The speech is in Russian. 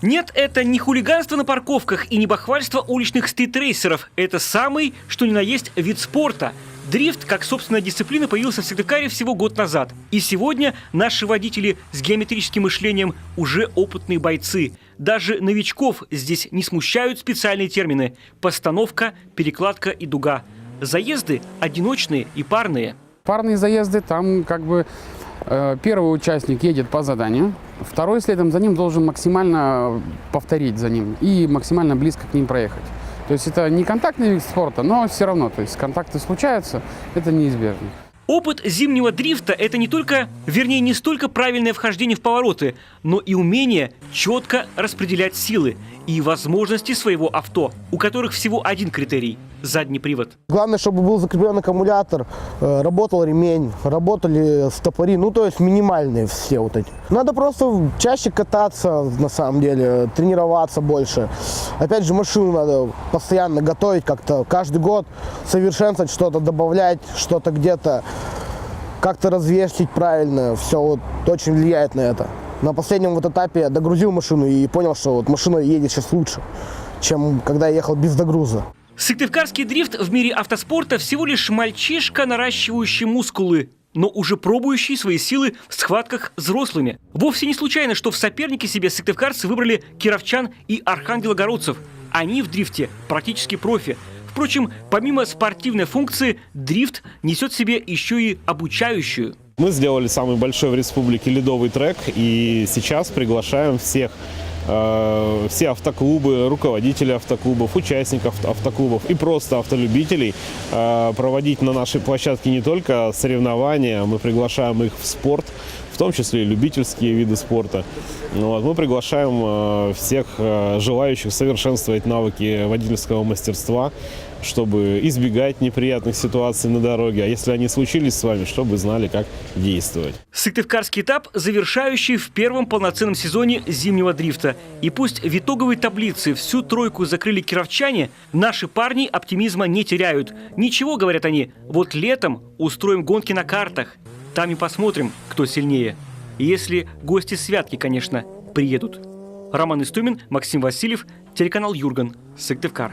Нет, это не хулиганство на парковках и не бахвальство уличных стритрейсеров. Это самый, что ни на есть, вид спорта. Дрифт, как собственная дисциплина, появился в Сыктывкаре всего год назад. И сегодня наши водители с геометрическим мышлением уже опытные бойцы. Даже новичков здесь не смущают специальные термины: постановка, перекладка и дуга. Заезды одиночные и парные. Парные заезды, там первый участник едет по заданию, второй следом за ним должен максимально повторить за ним и максимально близко к ним проехать. То есть это не контактный вид спорта, но все равно, то есть контакты случаются, это неизбежно. Опыт зимнего дрифта – это не столько правильное вхождение в повороты, но и умение четко распределять силы и возможности своего авто, у которых всего один критерий – задний привод. Главное, чтобы был закреплен аккумулятор, работал ремень, работали стопори, то есть минимальные все вот эти. Надо просто чаще кататься, на самом деле, тренироваться больше. Опять же, машину надо постоянно готовить как-то, каждый год совершенствовать что-то, добавлять что-то где-то, как-то развесить правильно, все очень влияет на это. На последнем этапе я догрузил машину и понял, что машина едет сейчас лучше, чем когда я ехал без догруза. Сыктывкарский дрифт в мире автоспорта всего лишь мальчишка, наращивающий мускулы, но уже пробующий свои силы в схватках с взрослыми. Вовсе не случайно, что в соперники себе сыктывкарцы выбрали кировчан и архангелогородцев. Они в дрифте практически профи. Впрочем, помимо спортивной функции, дрифт несет в себе еще и обучающую. Мы сделали самый большой в республике ледовый трек, и сейчас приглашаем всех, все автоклубы, руководители автоклубов, участников автоклубов и просто автолюбителей проводить на нашей площадке не только соревнования, мы приглашаем их в спорт, в том числе и любительские виды спорта. Мы приглашаем всех желающих совершенствовать навыки водительского мастерства, чтобы избегать неприятных ситуаций на дороге. А если они случились с вами, чтобы знали, как действовать. Сыктывкарский этап, завершающий в первом полноценном сезоне зимнего дрифта. И пусть в итоговой таблице всю тройку закрыли кировчане, наши парни оптимизма не теряют. Ничего, говорят они, вот летом устроим гонки на картах. Там и посмотрим, кто сильнее. Если гости Святки, конечно, приедут. Роман Истомин, Максим Васильев, телеканал Юрган, Сыктывкар.